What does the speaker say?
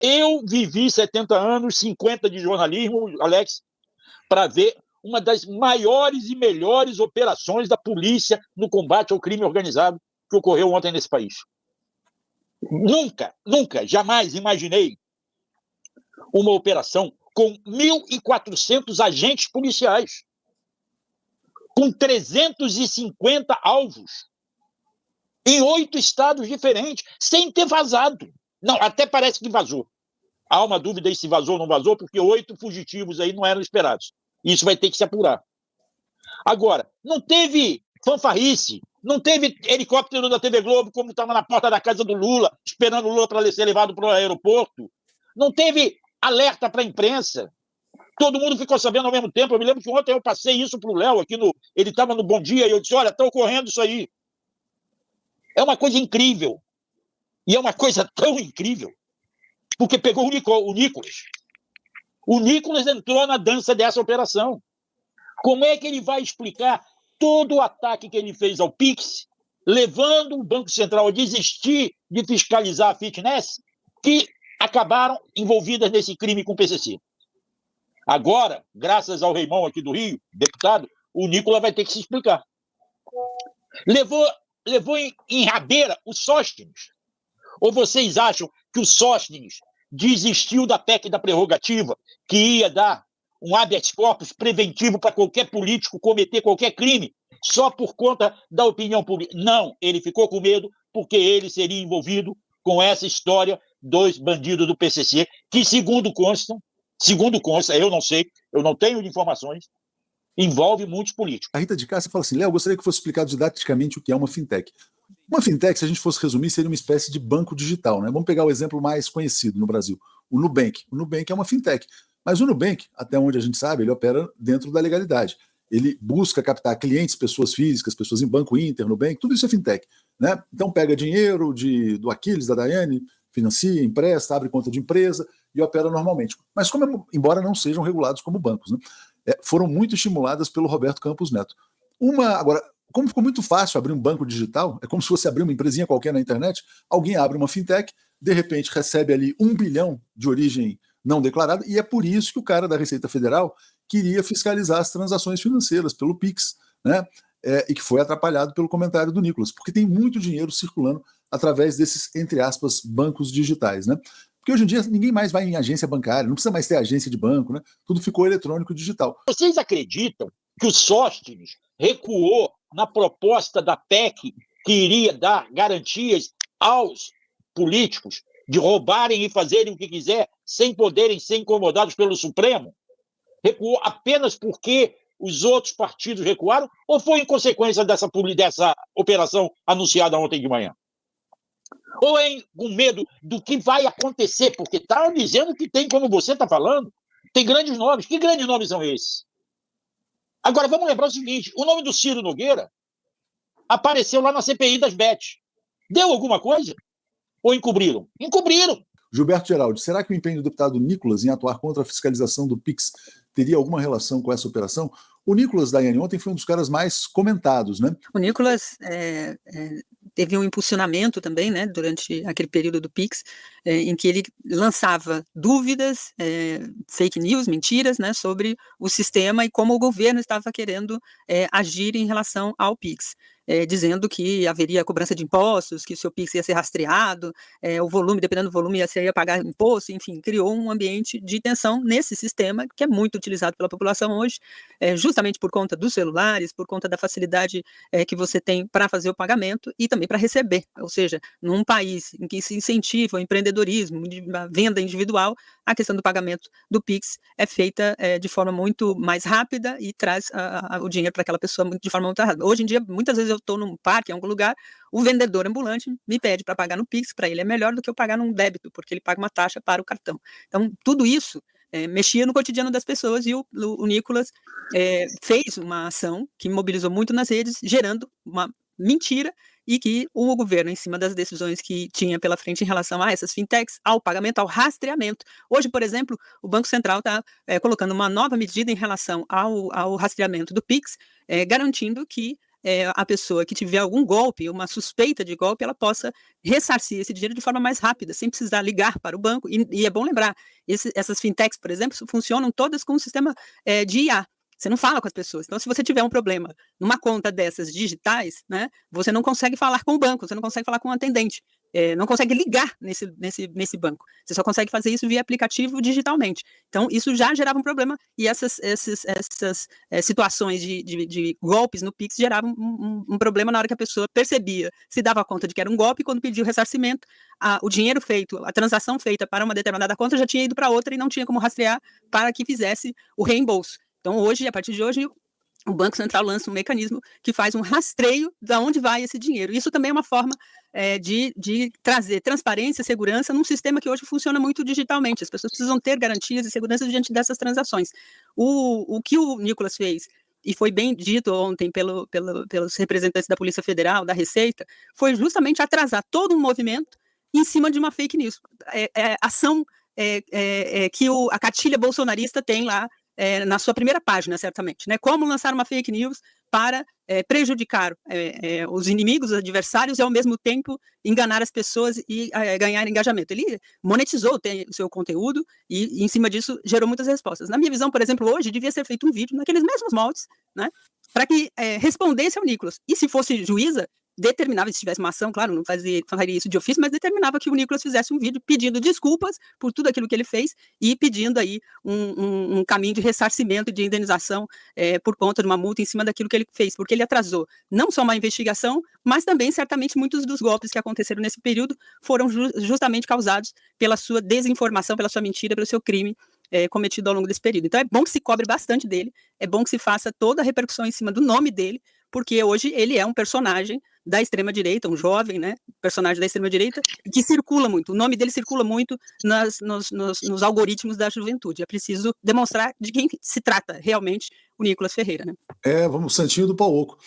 Eu vivi 70 anos, 50 de jornalismo, Alex, para ver uma das maiores e melhores operações da polícia no combate ao crime organizado que ocorreu ontem nesse país. Nunca, jamais imaginei uma operação com 1.400 agentes policiais, com 350 alvos, em 8 estados diferentes, sem ter vazado. Não, até parece que vazou. Há uma dúvida aí se vazou ou não vazou, porque 8 fugitivos aí não eram esperados. Isso vai ter que se apurar. Agora, não teve fanfarrice, não teve helicóptero da TV Globo, como estava na porta da casa do Lula, esperando o Lula para ser levado para o aeroporto. Não teve alerta para a imprensa. Todo mundo ficou sabendo ao mesmo tempo. Eu me lembro que ontem eu passei isso para o Léo, ele estava no Bom Dia, e eu disse, olha, está ocorrendo isso aí. É uma coisa incrível. E é uma coisa tão incrível, porque pegou o Nicolas. O Nicolas entrou na dança dessa operação. Como é que ele vai explicar todo o ataque que ele fez ao Pix, levando o Banco Central a desistir de fiscalizar a fitness, que acabaram envolvidas nesse crime com o PCC? Agora, graças ao Reimão aqui do Rio, deputado, o Nicolas vai ter que se explicar. Levou em rabeira o Sóstenes. Ou vocês acham que o Sóstenes desistiu da PEC da prerrogativa, que ia dar um habeas corpus preventivo para qualquer político cometer qualquer crime, só por conta da opinião pública? Não, ele ficou com medo porque ele seria envolvido com essa história dos bandidos do PCC, que segundo consta, eu não sei, eu não tenho informações, envolve muitos políticos. A Rita de Cássia fala assim, Léo, gostaria que fosse explicado didaticamente o que é uma fintech. Uma fintech, se a gente fosse resumir, seria uma espécie de banco digital, né? Vamos pegar o exemplo mais conhecido no Brasil, o Nubank. O Nubank é uma fintech, mas o Nubank, até onde a gente sabe, ele opera dentro da legalidade. Ele busca captar clientes, pessoas físicas, pessoas em Banco Inter, Nubank, tudo isso é fintech, né? Então pega dinheiro do Aquiles, da Daiane, financia, empresta, abre conta de empresa e opera normalmente. Mas embora não sejam regulados como bancos, né? Foram muito estimuladas pelo Roberto Campos Neto. Agora, como ficou muito fácil abrir um banco digital, é como se fosse abrir uma empresinha qualquer na internet, alguém abre uma fintech, de repente recebe ali 1 bilhão de origem não declarada, e é por isso que o cara da Receita Federal queria fiscalizar as transações financeiras pelo Pix, né? E que foi atrapalhado pelo comentário do Nicolas, porque tem muito dinheiro circulando através desses, entre aspas, bancos digitais, né? Porque hoje em dia ninguém mais vai em agência bancária, não precisa mais ter agência de banco, né? Tudo ficou eletrônico e digital. Vocês acreditam que o Sóstenes recuou na proposta da PEC que iria dar garantias aos políticos de roubarem e fazerem o que quiser sem poderem ser incomodados pelo Supremo? Recuou apenas porque os outros partidos recuaram ou foi em consequência dessa operação anunciada ontem de manhã? Ou é com medo do que vai acontecer? Porque está dizendo que tem, como você está falando, tem grandes nomes. Que grandes nomes são esses? Agora, vamos lembrar o seguinte, o nome do Ciro Nogueira apareceu lá na CPI das Bet. Deu alguma coisa? Ou encobriram? Encobriram. Gilberto Geraldi, será que o empenho do deputado Nicolas em atuar contra a fiscalização do Pix teria alguma relação com essa operação? O Nicolas, Daiane, ontem foi um dos caras mais comentados, né? O Nicolas teve um impulsionamento também, né, durante aquele período do Pix, em que ele lançava dúvidas, fake news, mentiras, né, sobre o sistema e como o governo estava querendo agir em relação ao Pix. Dizendo que haveria cobrança de impostos, que o seu Pix ia ser rastreado, o volume, dependendo do volume, você ia pagar imposto, enfim, criou um ambiente de tensão nesse sistema, que é muito utilizado pela população hoje, justamente por conta dos celulares, por conta da facilidade que você tem para fazer o pagamento e também para receber, ou seja, num país em que se incentiva o empreendedorismo, a venda individual, a questão do pagamento do Pix é feita de forma muito mais rápida e traz o dinheiro para aquela pessoa de forma muito rápida. Hoje em dia, muitas vezes eu estou num parque, em algum lugar, o vendedor ambulante me pede para pagar no Pix, para ele é melhor do que eu pagar num débito, porque ele paga uma taxa para o cartão. Então, tudo isso mexia no cotidiano das pessoas e o Nicolas fez uma ação que mobilizou muito nas redes, gerando uma mentira e que o governo, em cima das decisões que tinha pela frente em relação a essas fintechs, ao pagamento, ao rastreamento. Hoje, por exemplo, o Banco Central está colocando uma nova medida em relação ao rastreamento do Pix, garantindo que a pessoa que tiver algum golpe, uma suspeita de golpe, ela possa ressarcir esse dinheiro de forma mais rápida, sem precisar ligar para o banco. E é bom lembrar, essas fintechs, por exemplo, funcionam todas com um sistema de IA. Você não fala com as pessoas. Então, se você tiver um problema numa conta dessas digitais, né, você não consegue falar com o banco, você não consegue falar com o atendente, não consegue ligar nesse banco. Você só consegue fazer isso via aplicativo digitalmente. Então, isso já gerava um problema, e essas situações de golpes no Pix geravam um problema na hora que a pessoa percebia, se dava conta de que era um golpe, e quando pedia o ressarcimento, o dinheiro feito, a transação feita para uma determinada conta já tinha ido para outra e não tinha como rastrear para que fizesse o reembolso. Então, hoje, a partir de hoje, o Banco Central lança um mecanismo que faz um rastreio de onde vai esse dinheiro. Isso também é uma forma de trazer transparência e segurança num sistema que hoje funciona muito digitalmente. As pessoas precisam ter garantias e segurança diante dessas transações. O que o Nicolas fez, e foi bem dito ontem pelos representantes da Polícia Federal, da Receita, foi justamente atrasar todo um movimento em cima de uma fake news. Ação que a cartilha bolsonarista tem lá na sua primeira página, certamente, né? Como lançar uma fake news para prejudicar os inimigos, os adversários, e ao mesmo tempo enganar as pessoas e ganhar engajamento. Ele monetizou o seu conteúdo e em cima disso gerou muitas respostas. Na minha visão, por exemplo, hoje devia ser feito um vídeo naqueles mesmos moldes, né, para que respondesse ao Nicolas. E se fosse juíza, determinava, se tivesse uma ação, claro, não faria isso de ofício, mas determinava que o Nicolas fizesse um vídeo pedindo desculpas por tudo aquilo que ele fez e pedindo aí um caminho de ressarcimento e de indenização por conta de uma multa em cima daquilo que ele fez, porque ele atrasou não só uma investigação, mas também, certamente, muitos dos golpes que aconteceram nesse período foram justamente causados pela sua desinformação, pela sua mentira, pelo seu crime cometido ao longo desse período. Então é bom que se cobre bastante dele, é bom que se faça toda a repercussão em cima do nome dele, porque hoje ele é um personagem da extrema-direita, um jovem, né, personagem da extrema-direita, que circula muito, o nome dele circula muito nos algoritmos da juventude. É preciso demonstrar de quem se trata realmente o Nicolas Ferreira, né? Vamos, Santinho do Pau Oco.